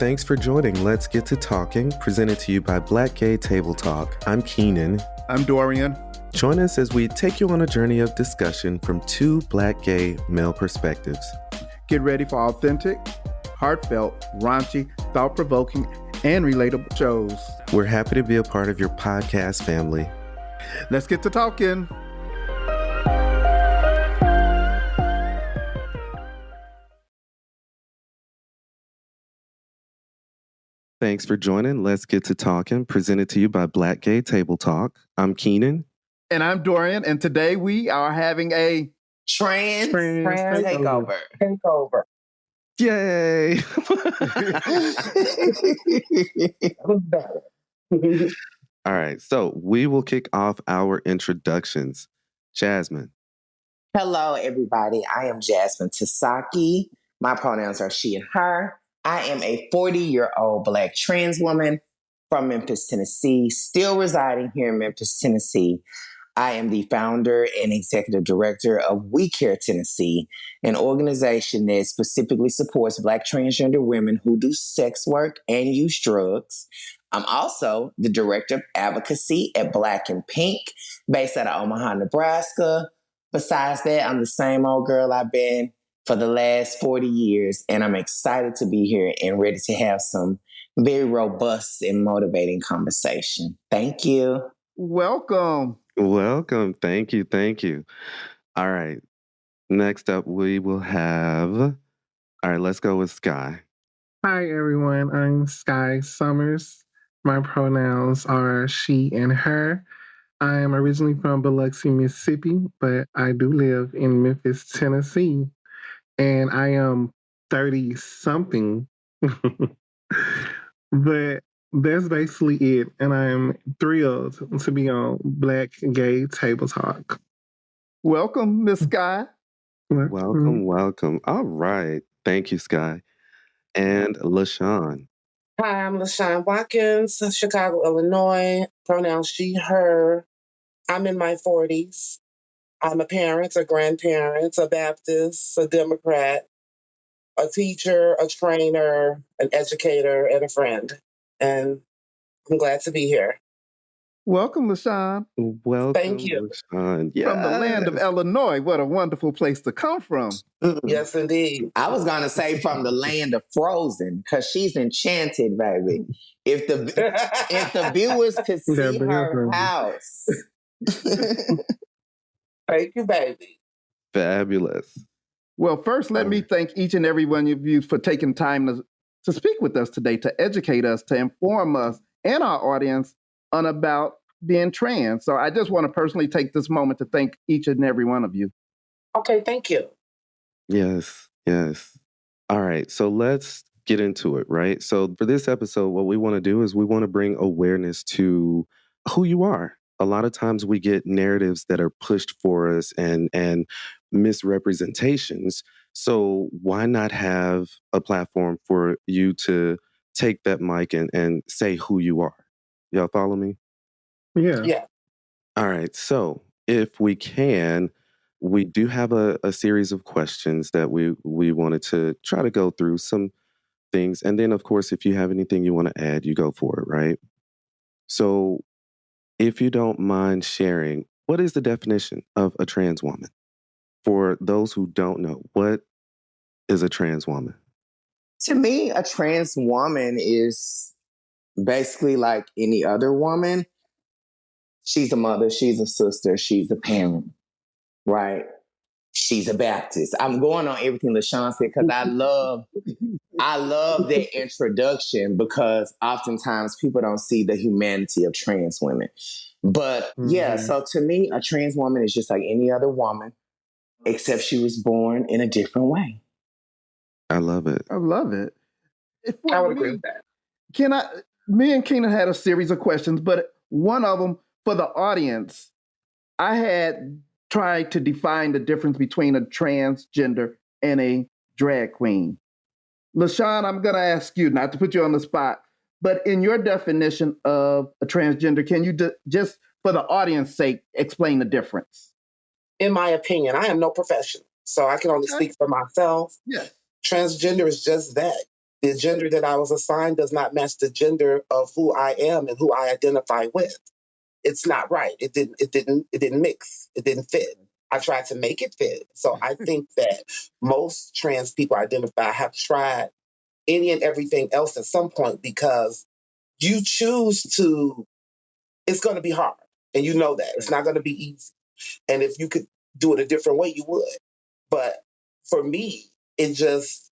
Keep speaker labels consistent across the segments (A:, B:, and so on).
A: Thanks for joining Let's Get to Talking, presented to you by Black Gay Table Talk. I'm Keenan.
B: I'm Dorian.
A: Join us as we take you on a journey of discussion from two Black gay male perspectives.
B: Get ready for authentic, heartfelt, raunchy, thought-provoking, and relatable shows.
A: We're happy to be a part of your podcast family.
B: Let's get to talking.
A: Thanks for joining Let's Get to Talking, presented to you by Black Gay Table Talk. I'm Keenan.
B: And I'm Dorian, and today we are having a
C: Trans Takeover.
A: Yay! All right, so we will kick off our introductions. Jasmine.
C: Hello, everybody. I am Jasmine Tasaki. My pronouns are she and her. I am a 40-year-old Black trans woman from Memphis, Tennessee, still residing here in Memphis, Tennessee. I am the founder and executive director of We Care Tennessee, an organization that specifically supports Black transgender women who do sex work and use drugs. I'm also the director of advocacy at Black and Pink, based out of Omaha, Nebraska. Besides that, I'm the same old girl I've been for the last 40 years, and I'm excited to be here and ready to have some very robust and motivating conversation. Thank you.
B: welcome.
A: Welcome. Thank you. All right. Next up, we will have... All right, let's go with Skye.
D: Hi, everyone. I'm Skye Summers. My pronouns are she and her. I am originally from Biloxi, Mississippi, but I do live in Memphis, Tennessee. And I am 30-something. But that's basically it. And I'm thrilled to be on Black Gay Table Talk.
B: Welcome, Miss Skye.
A: Welcome. All right. Thank you, Skye. And LaShawn.
E: Hi, I'm LaShawn Watkins, Chicago, Illinois. Pronouns she, her. I'm in my 40s. I'm a parent, a grandparent, a Baptist, a Democrat, a teacher, a trainer, an educator, and a friend. And I'm glad to be here.
B: Welcome, LaShawn.
A: Welcome.
E: Thank you.
A: LaShawn. Yes.
B: From the land of Illinois. What a wonderful place to come from.
E: Yes, indeed.
C: I was going to say from the land of Frozen, because she's enchanted, baby. If the viewers could see her house.
E: Thank you, baby.
A: Fabulous.
B: Well, first, let me thank each and every one of you for taking time to speak with us today, to educate us, to inform us and our audience on about being trans. So I just want to personally take this moment to thank each and every one of you.
E: Okay, thank you.
A: Yes. All right, so let's get into it, right? So for this episode, what we want to do is we want to bring awareness to who you are. A lot of times we get narratives that are pushed for us and misrepresentations. So why not have a platform for you to take that mic and say who you are? Y'all follow me?
E: Yeah.
A: All right. So if we can, we do have a series of questions that we wanted to try to go through some things. And then, of course, if you have anything you want to add, you go for it, right? So if you don't mind sharing, what is the definition of a trans woman? For those who don't know, what is a trans woman?
C: To me, a trans woman is basically like any other woman. She's a mother, she's a sister, she's a parent, right? She's a Baptist. I'm going on everything LaShawn said because I love that introduction, because oftentimes people don't see the humanity of trans women. But yeah, so to me, a trans woman is just like any other woman, except she was born in a different way.
A: I love it.
B: I love it.
E: I would agree with that.
B: Me and Keenan had a series of questions, but one of them for the audience, I had tried to define the difference between a transgender and a drag queen. LaShawn, I'm going to ask you, not to put you on the spot, but in your definition of a transgender, can you just, for the audience's sake, explain the difference?
E: In my opinion, I am no professional, so I can only speak for myself.
B: Yes.
E: Transgender is just that. The gender that I was assigned does not match the gender of who I am and who I identify with. It's not right. It didn't mix. It didn't fit. I tried to make it fit. So I think that most trans people identify have tried any and everything else at some point because you choose to, it's going to be hard. And you know that. It's not going to be easy. And if you could do it a different way, you would. But for me, it just,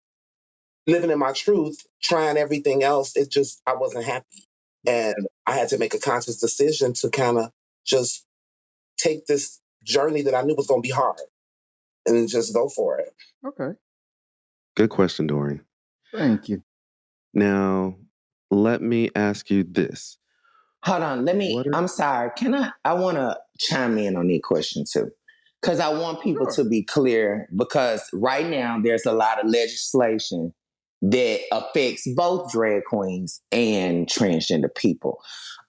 E: living in my truth, trying everything else, I wasn't happy. And I had to make a conscious decision to kind of just take this journey that I knew was going to be hard and just go for it.
B: Okay.
A: Good question, Dorian.
B: Thank you.
A: Now, let me ask you this.
C: Hold on, I'm sorry. I want to chime in on that question too. Because I want people to be clear, because right now there's a lot of legislation that affects both drag queens and transgender people.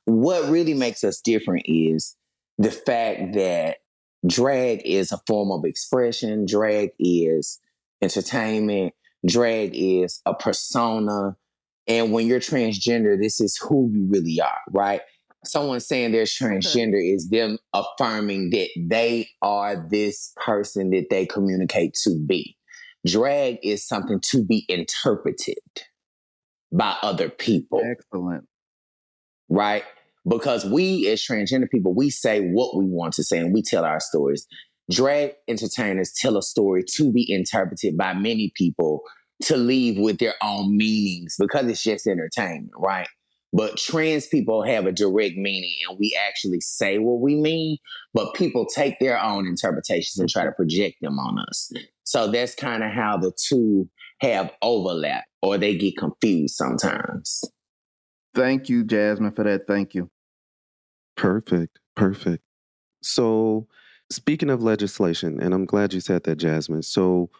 C: What really makes us different is the fact that drag is a form of expression, drag is entertainment, drag is a persona. And when you're transgender, this is who you really are, right? Someone saying they're transgender is them affirming that they are this person that they communicate to be. Drag is something to be interpreted by other people.
B: Excellent.
C: Right? Because we as transgender people, we say what we want to say and we tell our stories. Drag entertainers tell a story to be interpreted by many people to leave with their own meanings because it's just entertainment, right? But trans people have a direct meaning and we actually say what we mean, but people take their own interpretations and try to project them on us. So that's kind of how the two have overlap or they get confused sometimes.
B: Thank you, Jasmine, for that. Thank you.
A: Perfect. So, speaking of legislation, and I'm glad you said that, Jasmine. So,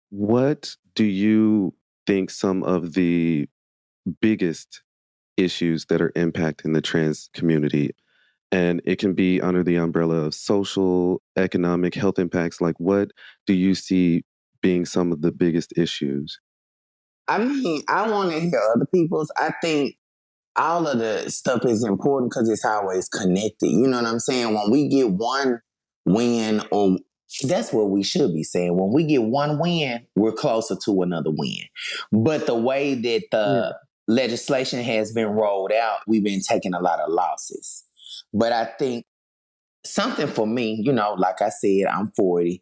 A: what do you think some of the biggest issues that are impacting the trans community? And it can be under the umbrella of social, economic, health impacts. Like, what do you see being some of the biggest issues?
C: I mean, I want to hear other people's. I think all of the stuff is important because it's always connected. You know what I'm saying? When we get one win, or that's what we should be saying. When we get one win, we're closer to another win. But the way that the legislation has been rolled out, we've been taking a lot of losses. But I think something for me, like I said, I'm 40.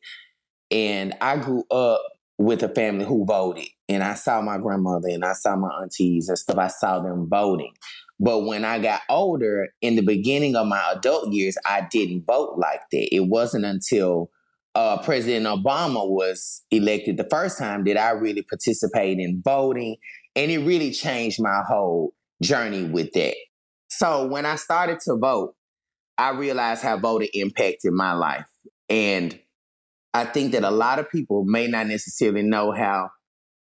C: And I grew up with a family who voted. And I saw my grandmother and I saw my aunties and stuff. I saw them voting. But when I got older, in the beginning of my adult years, I didn't vote like that. It wasn't until President Obama was elected the first time that I really participated in voting. And it really changed my whole journey with that. So when I started to vote, I realized how voting impacted my life. And I think that a lot of people may not necessarily know how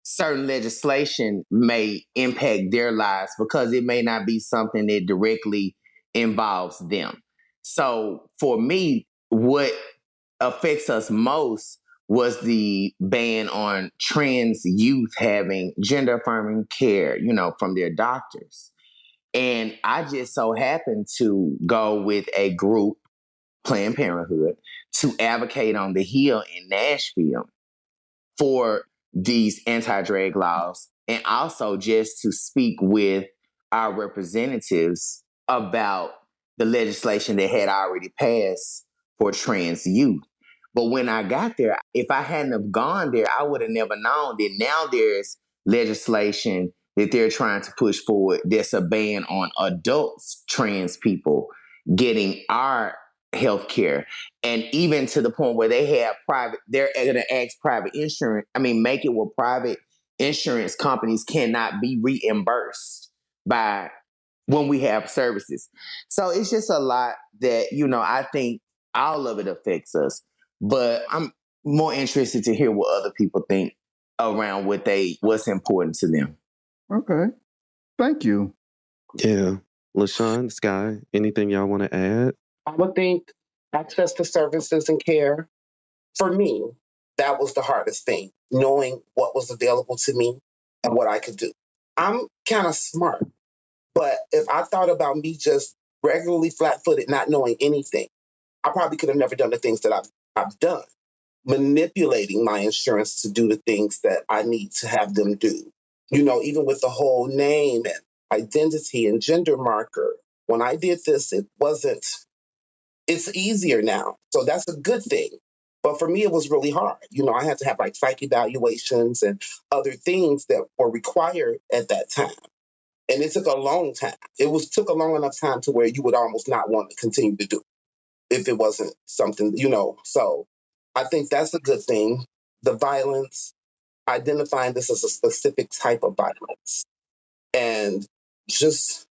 C: certain legislation may impact their lives because it may not be something that directly involves them. So for me, what affects us most was the ban on trans youth having gender affirming care, from their doctors. And I just so happened to go with a group, Planned Parenthood, to advocate on the Hill in Nashville for these anti-drag laws and also just to speak with our representatives about the legislation that had already passed for trans youth. But when I got there, if I hadn't have gone there, I would have never known that now there's legislation that they're trying to push forward that's a ban on adults, trans people, getting our health care. And even to the point where they're going to ask private insurance, make it where private insurance companies cannot be reimbursed by when we have services. So it's just a lot that, I think all of it affects us. But I'm more interested to hear what other people think around what's important to them.
B: Okay. Thank you.
A: Yeah. LaShawn, Skye, anything y'all want to add?
E: I would think access to services and care, for me, that was the hardest thing, knowing what was available to me and what I could do. I'm kind of smart, but if I thought about me just regularly flat-footed, not knowing anything, I probably could have never done the things that I've done. Manipulating my insurance to do the things that I need to have them do. Even with the whole name and identity and gender marker. When I did this, it's easier now. So that's a good thing. But for me, it was really hard. I had to have like psych evaluations and other things that were required at that time. And it took a long time. Took a long enough time to where you would almost not want to continue to do it if it wasn't something. So I think that's a good thing. The violence, identifying this as a specific type of violence, and just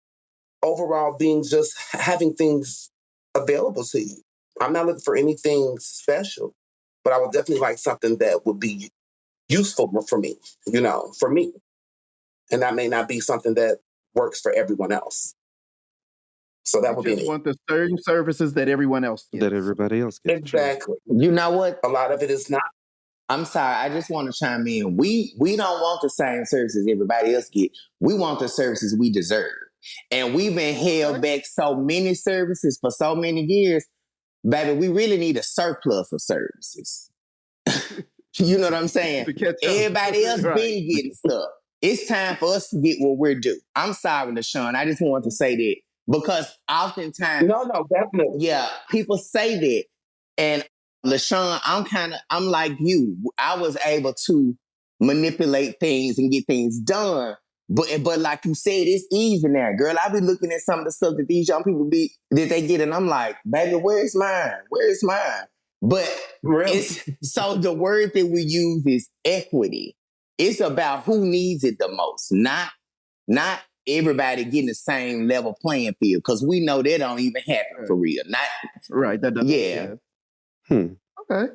E: overall just having things available to you. I'm not looking for anything special, but I would definitely like something that would be useful for me, for me. And that may not be something that works for everyone else. So that
B: You
E: would be
B: just
E: me.
B: want the same services that everyone else gets.
A: That everybody else gets.
E: Exactly.
C: You know what?
E: A lot of it is not.
C: I'm sorry. I just want to chime in. We don't want the same services everybody else get. We want the services we deserve. And we've been held back so many services for so many years. Baby, we really need a surplus of services. You know what I'm saying? Everybody else been getting stuff. It's time for us to get what we're due. I'm sorry, LaShawn. I just want to say that because oftentimes,
E: No, definitely.
C: yeah, people say that. And LaShawn, I'm like you. I was able to manipulate things and get things done. But like you said, it's easy now, girl. I be looking at some of the stuff that these young people that they get, and I'm like, baby, where's mine? Where's mine? But
E: really?
C: So the word that we use is equity. It's about who needs it the most, not everybody getting the same level playing field, because we know that don't even happen for real. Not
B: right. That doesn't.
C: Yeah.
B: Okay.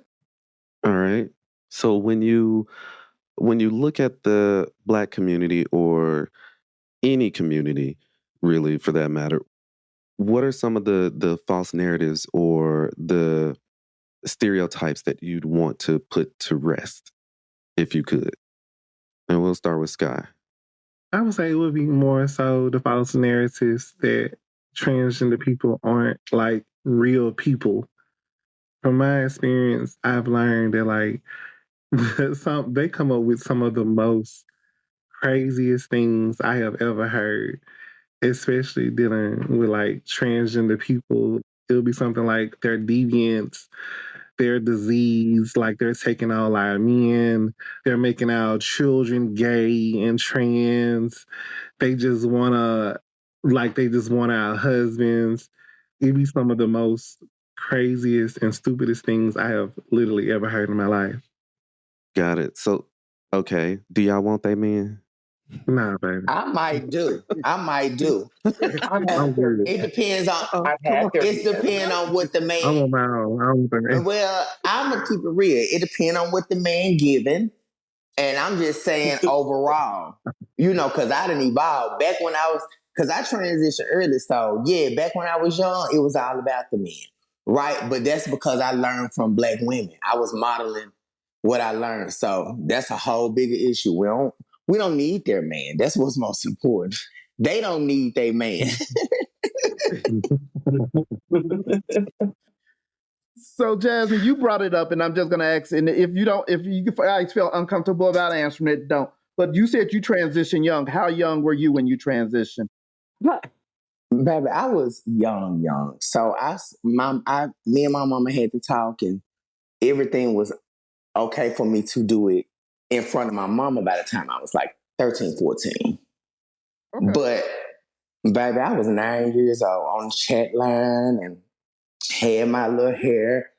A: All right. So when you look at the Black community or any community, really, for that matter, what are some of the false narratives or the stereotypes that you'd want to put to rest, if you could? And we'll start with Skye.
D: I would say it would be more so the false narratives that transgender people aren't like real people. From my experience, I've learned that like they come up with some of the most craziest things I have ever heard, especially dealing with like transgender people. It'll be something like they're deviants, they're diseased, like they're taking all our men, they're making our children gay and trans. They just want our husbands. It'd be some of the most craziest and stupidest things I have literally ever heard in my life.
A: Got it. So, okay. Do y'all want that man?
D: Nah, baby.
C: I might do.
D: I'm good.
C: It depends on. It depends on what the man.
D: I want my own. I want the man.
C: Well, I'm gonna keep it real. It depends on what the man giving, and I'm just saying overall. Because I didn't evolve back when because I transitioned early. So yeah, back when I was young, it was all about the men, right? But that's because I learned from Black women. I was modeling what I learned. So that's a whole bigger issue. We don't need their man. That's what's most important. They don't need their man.
B: So, Jasmine, you brought it up, and I'm just going to ask, and if you guys feel uncomfortable about answering it, don't. But you said you transitioned young. How young were you when you transitioned?
C: Baby, I was young. So me and my mama had to talk, and everything was okay for me to do it in front of my mama by the time I was like 13, 14. Okay. But, baby, I was 9 years old on the chat line and had my little hair,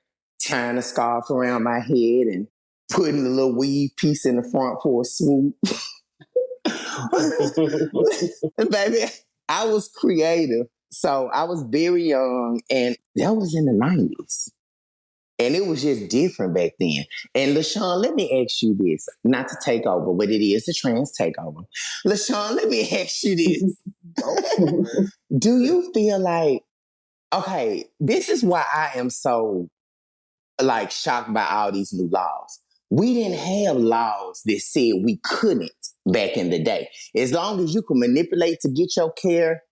C: tying a scarf around my head and putting a little weave piece in the front for a swoop. Baby, I was creative. So I was very young, and that was in the 90s. And it was just different back then. And LaShawn, let me ask you this, not to take over, but it is a trans takeover. LaShawn, let me ask you this. Do you feel like, okay, this is why I am so like shocked by all these new laws. we didn't have laws that said we couldn't back in the day. As long as you could manipulate to get your care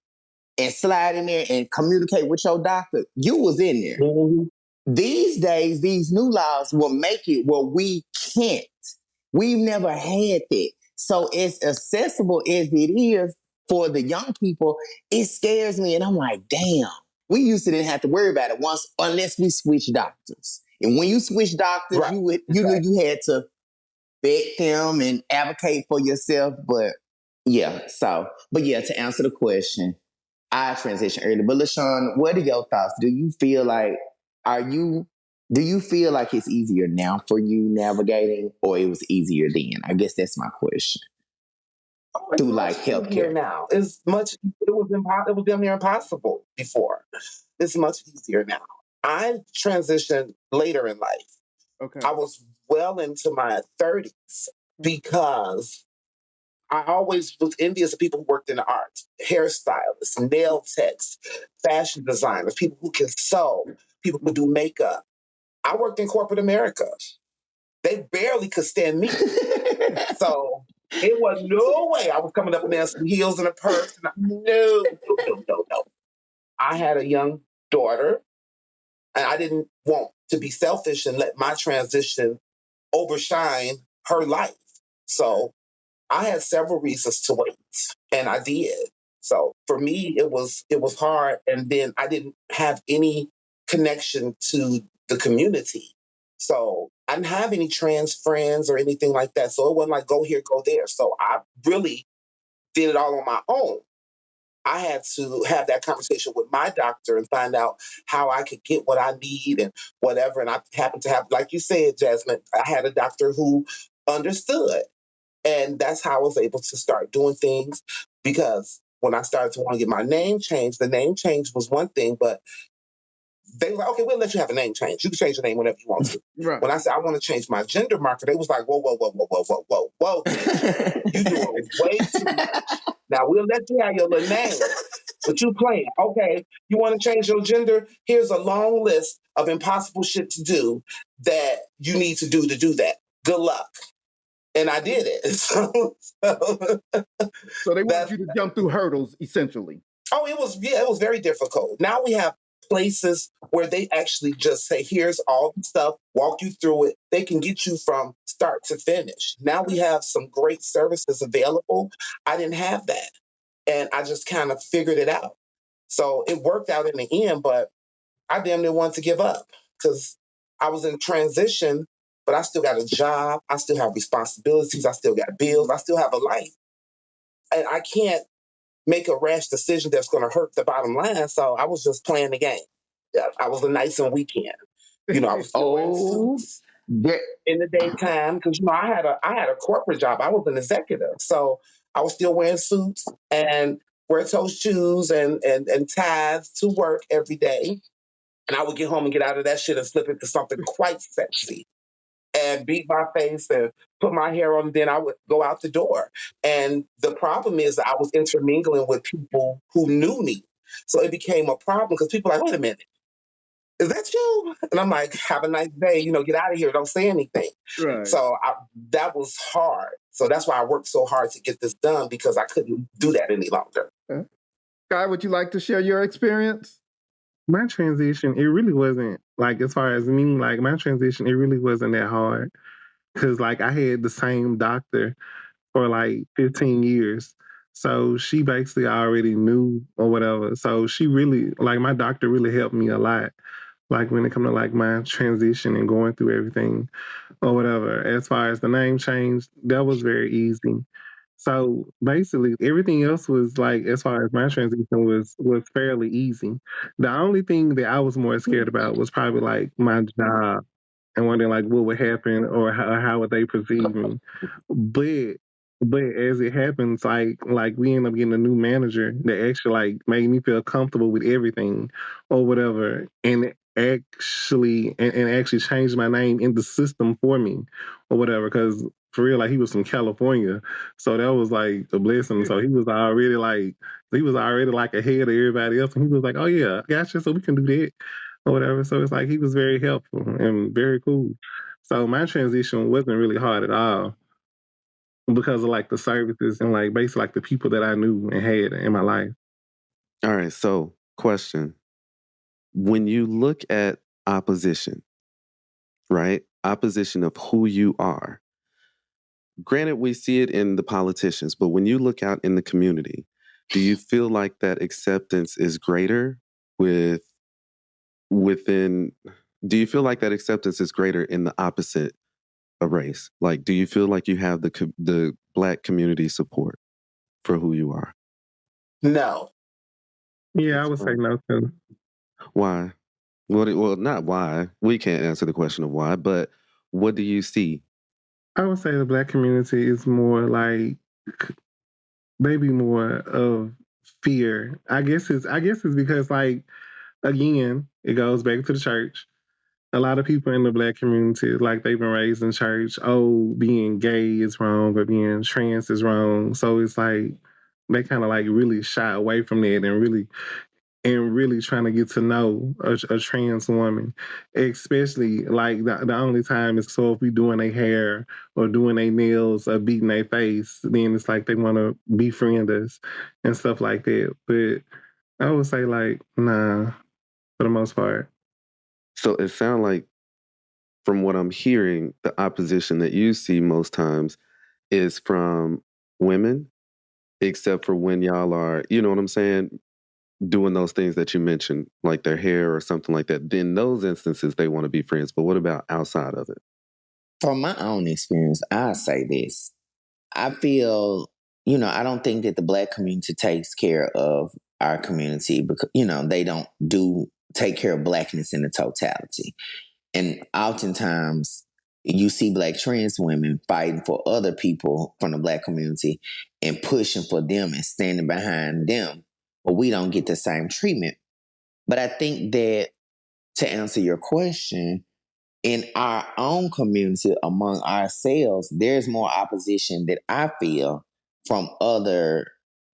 C: and slide in there and communicate with your doctor, you was in there.
E: Mm-hmm.
C: These days, these new laws will make it where we can't. We've never had that. So as accessible as it is for the young people, it scares me. And I'm like, damn, we used to didn't have to worry about it once unless we switched doctors. And when you switch doctors,
E: Right.
C: you knew you had to vet them and advocate for yourself. But yeah, to answer the question, I transitioned early. But LaShawn, what are your thoughts? Do you feel like it's easier now for you navigating, or it was easier then? I guess that's my question.
E: It's
C: Through
E: much
C: like
E: easier
C: healthcare.
E: now. It was damn near impossible before. It's much easier now. I transitioned later in life.
B: Okay.
E: I was well into my 30s because I always was envious of people who worked in the arts, hairstylists, nail techs, fashion designers, people who can sew, people who do makeup. I worked in corporate America. They barely could stand me. So it was no way I was coming up in there some heels and a purse. No. I had a young daughter, and I didn't want to be selfish and let my transition overshine her life. So I had several reasons to wait, and I did. So for me, it was hard, and then I didn't have any connection to the community. So I didn't have any trans friends or anything like that. So it wasn't like go here, go there. So I really did it all on my own. I had to have that conversation with my doctor and find out how I could get what I need and whatever. And I happened to have, like you said, Jasmine, I had a doctor who understood. And that's how I was able to start doing things, because when I started to want to get my name changed, the name change was one thing, but they were like, okay, we'll let you have a name change. You can change your name whenever you want to.
B: Right.
E: When I said I want to change my gender marker, they was like, whoa, you doing way too much. Now we'll let you have your little name, but you playing. Okay, you want to change your gender? Here's a long list of impossible shit to do that you need to do that. Good luck. And I did it.
B: So they want you to jump through hurdles, essentially.
E: Oh, it was very difficult. Now we have places where they actually just say, here's all the stuff, walk you through it. They can get you from start to finish. Now we have some great services available. I didn't have that. And I just kind of figured it out. So it worked out in the end, but I damn near wanted to give up because I was in transition, but I still got a job. I still have responsibilities. I still got bills. I still have a life. And I can't make a rash decision that's going to hurt the bottom line. So I was just playing the game. I was a nice and weekend. I was still wearing suits in the daytime because I had a corporate job. I was an executive, so I was still wearing suits and wear toe shoes and ties to work every day. And I would get home and get out of that shit and slip into something quite sexy and beat my face and put my hair on, and then I would go out the door. And the problem is that I was intermingling with people who knew me. So it became a problem because people were like, wait a minute, is that you? And I'm like, have a nice day, get out of here, don't say anything.
B: Right.
E: So that was hard. So that's why I worked so hard to get this done, because I couldn't do that any longer.
B: Okay. Skye, would you like to share your experience?
D: My transition, it really wasn't, like, as far as me, like, my transition, it really wasn't that hard. Because, like, I had the same doctor for, like, 15 years. So she basically already knew or whatever. So she really, like, my doctor really helped me a lot. Like, when it comes to, like, my transition and going through everything or whatever. As far as the name change, that was very easy. So basically, everything else was like, as far as my transition was fairly easy. The only thing that I was more scared about was probably like my job and wondering like what would happen or how would they perceive me. But as it happens, like we end up getting a new manager that actually like made me feel comfortable with everything or whatever, and actually changed my name in the system for me or whatever. Because for real, like he was from California, so that was like a blessing. So he was already like ahead of everybody else, and he was like, "Oh yeah, gotcha. So we can do that or whatever." So it's like he was very helpful and very cool. So my transition wasn't really hard at all because of like the services and like basically like the people that I knew and had in my life.
A: All right. So, question. When you look at opposition, right? Opposition of who you are. Granted, we see it in the politicians, but when you look out in the community, do you feel like that acceptance is greater within do you feel like that acceptance is greater in the opposite of race? Like, do you feel like you have the Black community support for who you are?
E: No.
D: Yeah, I would say no too.
A: Why? Well, not why. We can't answer the question of why, but what do you see?
D: I would say the Black community is more like maybe more of fear. I guess it's because like again, it goes back to the church. A lot of people in the Black community, like they've been raised in church, oh, being gay is wrong or being trans is wrong. So it's like they kind of like really shy away from that and really trying to get to know a trans woman, especially like the only time is so if we doing their hair or doing their nails or beating their face, then it's like they want to befriend us and stuff like that. But I would say like, nah, for the most part.
A: So it sounds like, from what I'm hearing, the opposition that you see most times is from women, except for when y'all are, you know what I'm saying, doing those things that you mentioned, like their hair or something like that. In those instances, they want to be friends. But what about outside of it?
C: From my own experience, I say this. I feel, I don't think that the Black community takes care of our community because, they don't do take care of Blackness in the totality. And oftentimes you see Black trans women fighting for other people from the Black community and pushing for them and standing behind them, but we don't get the same treatment. But I think that to answer your question, in our own community, among ourselves, there's more opposition that I feel from other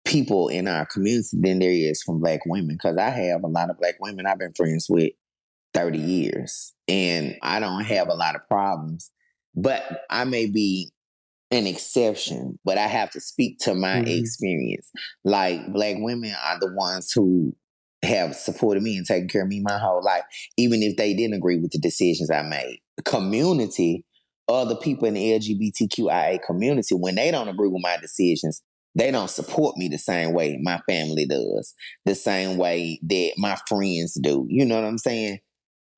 C: people in our community than there is from Black women. Because I have a lot of Black women I've been friends with 30 years, and I don't have a lot of problems. But I may be an exception, but I have to speak to my experience. Like, Black women are the ones who have supported me and taken care of me my whole life, even if they didn't agree with the decisions I made. The community, other people in the LGBTQIA community, when they don't agree with my decisions, they don't support me the same way my family does, the same way that my friends do. You know what I'm saying?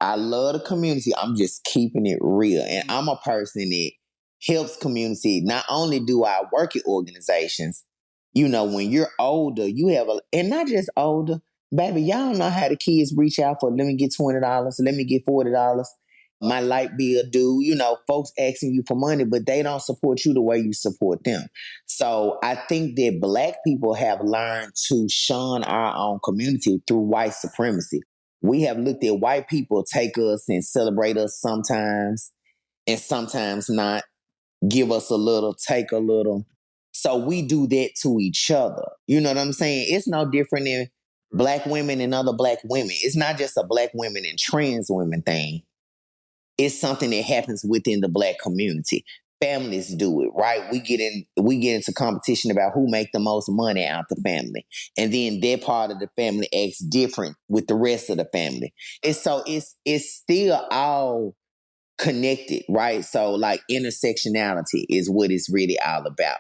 C: I love the community. I'm just keeping it real. And I'm a person that helps community. Not only do I work at organizations, when you're older, you have and not just older, baby, y'all know how the kids reach out for, let me get $20, let me get $40. My light bill due, folks asking you for money, but they don't support you the way you support them. So I think that Black people have learned to shun our own community through white supremacy. We have looked at white people take us and celebrate us sometimes and sometimes not, give us a little, take a little. So we do that to each other. You know what I'm saying? It's no different than Black women and other Black women. It's not just a Black women and trans women thing. It's something that happens within the Black community. Families do it, right? We get into competition about who make the most money out the family. And then that part of the family acts different with the rest of the family. And so it's still all connected, right? So like intersectionality is what it's really all about.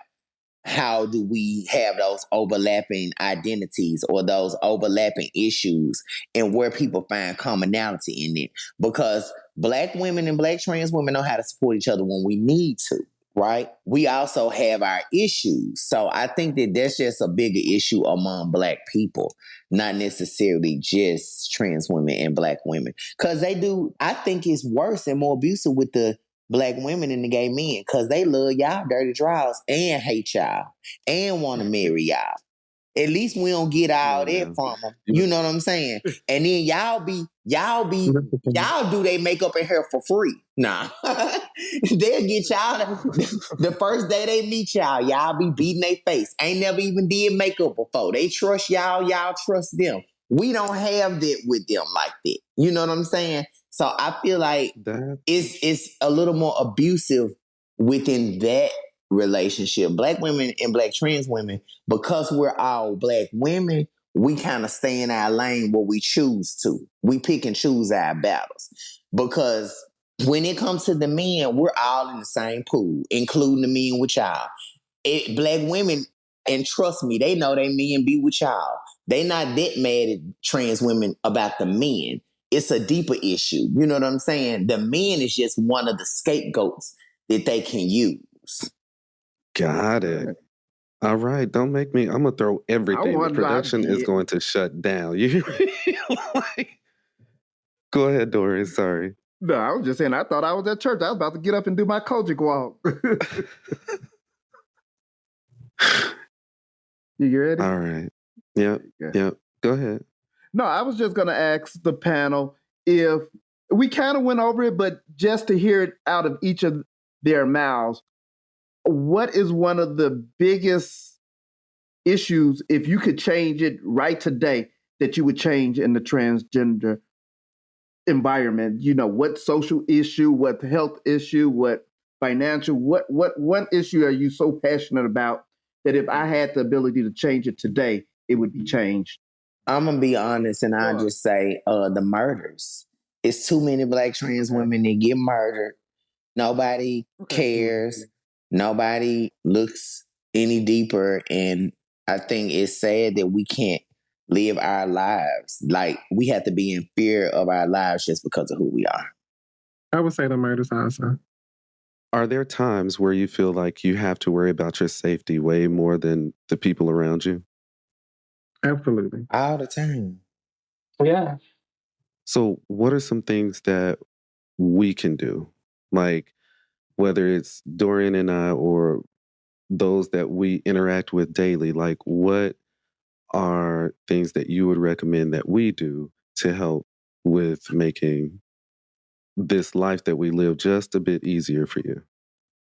C: How do we have those overlapping identities or those overlapping issues and where people find commonality in it? Because Black women and Black trans women know how to support each other when we need to, right? We also have our issues. So I think that that's just a bigger issue among Black people, not necessarily just trans women and Black women. Because I think it's worse and more abusive with the Black women and the gay men, because they love y'all dirty draws and hate y'all and want to marry y'all. At least we don't get all that from them. You know what I'm saying? And then y'all do they makeup and hair for free. Nah. They'll get y'all the first day they meet y'all be beating their face. Ain't never even did makeup before. They trust y'all trust them. We don't have that with them like that. You know what I'm saying? So I feel like
A: That
C: it's a little more abusive within that relationship. Black women and black trans women, because we're all black women, we kind of stay in our lane where we choose to. We pick and choose our battles. Because when it comes to the men, we're all in the same pool, including the men with y'all. Black women, and trust me, they know they men be with y'all. They not that mad at trans women about the men. It's a deeper issue. You know what I'm saying? The men is just one of the scapegoats that they can use.
A: got it. All right, don't make me. I'm gonna throw everything. The
B: wonder,
A: production is going to shut down. You hear me? Like, go ahead, Dorian. Sorry.
B: No, I was just saying, I thought I was at church. I was about to get up and do my Kojic walk. You ready?
A: All right. Yep.
B: Yeah.
A: Yep. Go ahead.
B: No, I was just going to ask the panel if we kind of went over it, but just to hear it out of each of their mouths, what is one of the biggest issues, if you could change it right today, that you would change in the transgender environment? You know, what social issue, what health issue, what financial, what one issue are you so passionate about that if I had the ability to change it today, it would be changed?
C: I'm gonna be honest, and I'll just say the murders. It's too many black trans women that get murdered. Nobody cares. Nobody looks any deeper, and I think it's sad that we can't live our lives. Like, we have to be in fear of our lives just because of who we are.
D: I would say the murders also.
A: Are there times where you feel like you have to worry about your safety way more than the people around you?
D: Absolutely.
C: All the time.
E: Yeah.
A: So, what are some things that we can do? Like, whether it's Dorian and I or those that we interact with daily, like, what are things that you would recommend that we do to help with making this life that we live just a bit easier for you?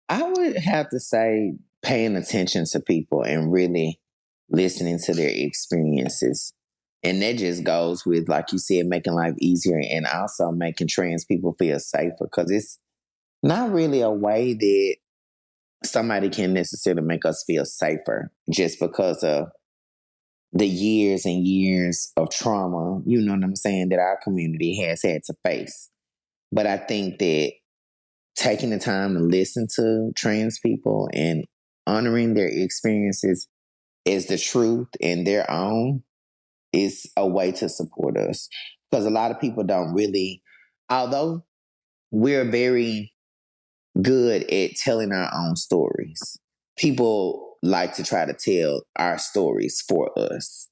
C: I would have to say paying attention to people and really listening to their experiences. And that just goes with, like you said, making life easier and also making trans people feel safer, because it's not really a way that somebody can necessarily make us feel safer just because of the years and years of trauma, you know what I'm saying, that our community has had to face. But I think that taking the time to listen to trans people and honoring their experiences as the truth and their own is a way to support us. Because a lot of people don't really, although we're very good at telling our own stories, people like to try to tell our stories for us.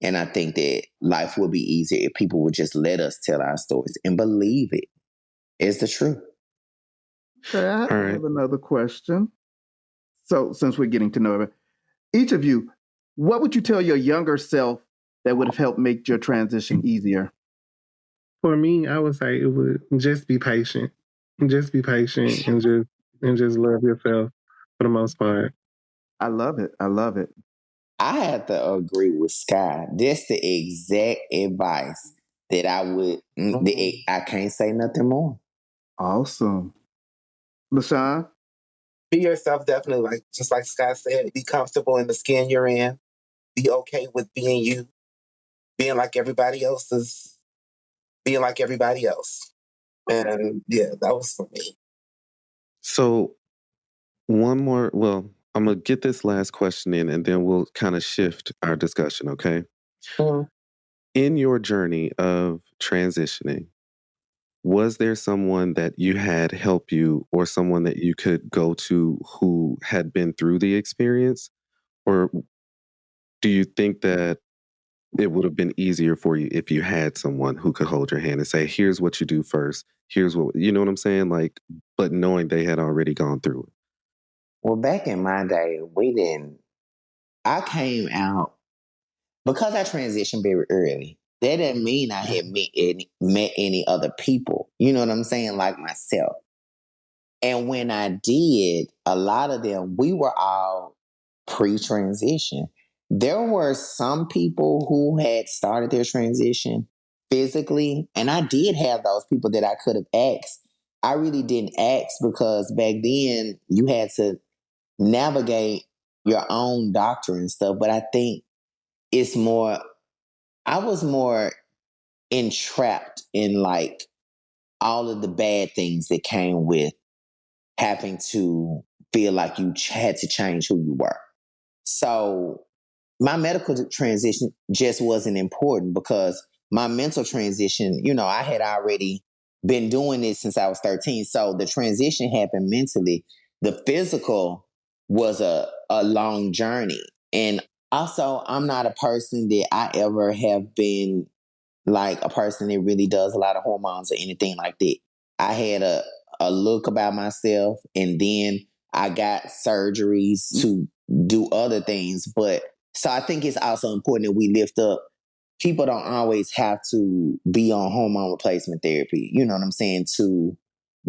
C: And I think that life would be easier if people would just let us tell our stories and believe it is the truth.
B: Okay, I have another question. So, since we're getting to know it, each of you, what would you tell your younger self that would have helped make your transition easier?
D: For me, I would say it would just be patient. Just be patient and just love yourself for the most part.
B: I love it. I love it.
C: I have to agree with Skye. That's the exact advice that I would. I can't say nothing more.
B: Awesome. LaShawn?
E: Be yourself, definitely. Like just like Scott said, be comfortable in the skin you're in. Be okay with being you. Being like everybody else is being like everybody else. And yeah, that was for me.
A: So, one more, well, I'm going to get this last question in and then we'll kind of shift our discussion, okay?
E: Mhm.
A: In your journey of transitioning, was there someone that you had help you or someone that you could go to who had been through the experience? Or do you think that it would have been easier for you if you had someone who could hold your hand and say, here's what you do first. Here's what, you know what I'm saying? Like, but knowing they had already gone through it.
C: Well, back in my day, I came out because I transitioned very early. That didn't mean I had met any other people. You know what I'm saying? Like myself. And when I did, a lot of them, we were all pre-transition. There were some people who had started their transition physically. And I did have those people that I could have asked. I really didn't ask because back then you had to navigate your own doctor and stuff. But I think it's more, I was more entrapped in like all of the bad things that came with having to feel like you had to change who you were. So my medical transition just wasn't important because my mental transition, you know, I had already been doing it since I was 13. So the transition happened mentally. The physical was a long journey. And also, I'm not a person that I ever have been like a person that really does a lot of hormones or anything like that. I had a look about myself, and then I got surgeries to do other things. But so I think it's also important that we lift up. People don't always have to be on hormone replacement therapy. You know what I'm saying? To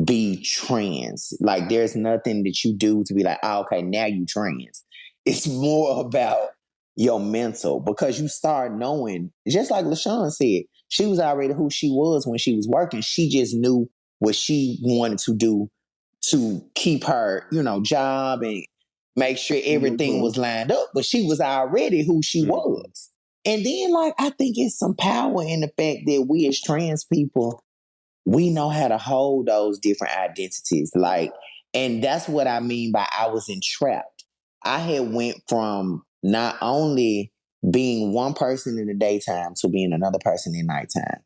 C: be trans. Like there's nothing that you do to be like, oh, okay, now you trans. It's more about your mental because you start knowing, just like LaShawn said, she was already who she was when she was working. She just knew what she wanted to do to keep her, you know, job and make sure everything was lined up. But she was already who she was. And then, like, I think it's some power in the fact that we as trans people, we know how to hold those different identities. Like, and that's what I mean by I was entrapped. I had went from not only being one person in the daytime to being another person in nighttime.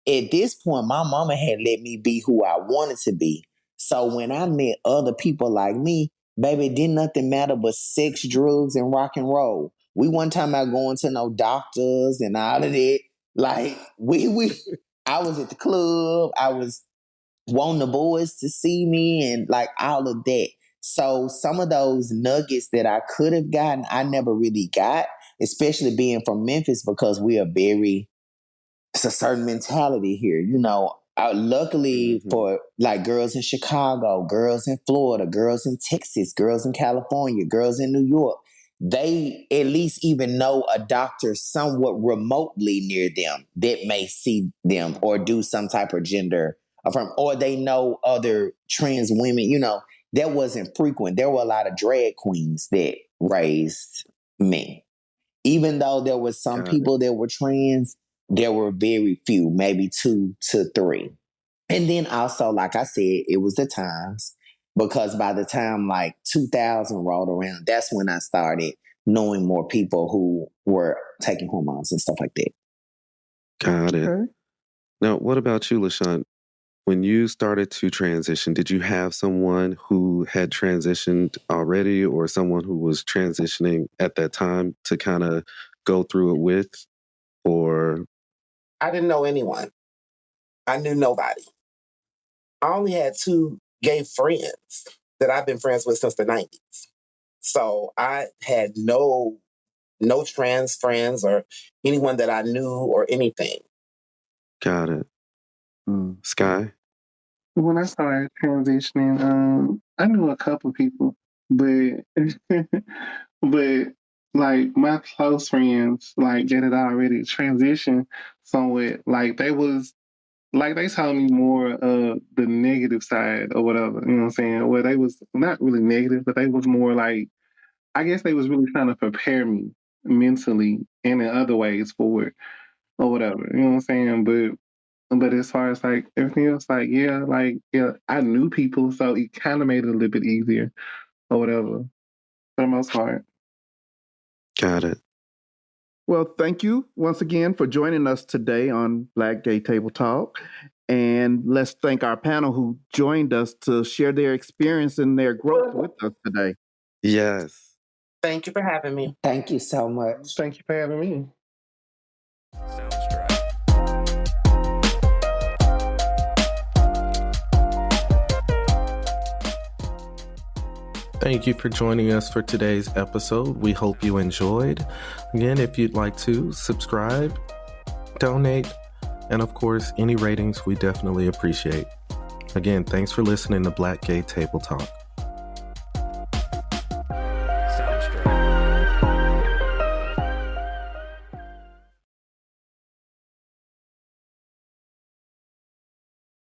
C: At this point, my mama had let me be who I wanted to be. So when I met other people like me, baby, it didn't nothing matter but sex, drugs, and rock and roll. We one time about going to no doctors and all of that. Like I was at the club. I was wanting the boys to see me and like all of that. So some of those nuggets that I could have gotten, I never really got, especially being from Memphis because we are it's a certain mentality here. You know, luckily for like girls in Chicago, girls in Florida, girls in Texas, girls in California, girls in New York, they at least even know a doctor somewhat remotely near them that may see them or do some type of gender affirm, or they know other trans women. You know, that wasn't frequent. There were a lot of drag queens that raised me. Even though there were some people that were trans, there were very few, maybe 2 to 3. And then also, like I said, it was the times. Because by the time like 2000 rolled around, that's when I started knowing more people who were taking hormones and stuff like that.
A: Got it. Okay. Now, what about you, LaShawn? When you started to transition, did you have someone who had transitioned already or someone who was transitioning at that time to kind of go through it with? Or
E: I didn't know anyone. I knew nobody. I only had 2 gay friends that I've been friends with since the 90s. So I had no trans friends or anyone that I knew or anything.
A: Got it. Skye?
D: When I started transitioning, I knew a couple people, but but like my close friends, like that had already transitioned somewhat, like they told me more of the negative side or whatever, you know what I'm saying? Well, they was not really negative, but they was more like, I guess they was really trying to prepare me mentally and in other ways for it or whatever, you know what I'm saying? But as far as like everything else, I knew people, so it kind of made it a little bit easier or whatever for the most part.
A: Got it.
B: Well, thank you once again for joining us today on Black Gay Table Talk. And let's thank our panel who joined us to share their experience and their growth with us today.
A: Yes.
E: Thank you for having me.
C: Thank you so much.
D: Thank you for having me.
A: Thank you for joining us for today's episode. We hope you enjoyed. Again, if you'd like to subscribe, donate, and of course, any ratings we definitely appreciate. Again, thanks for listening to Black Gay Table Talk.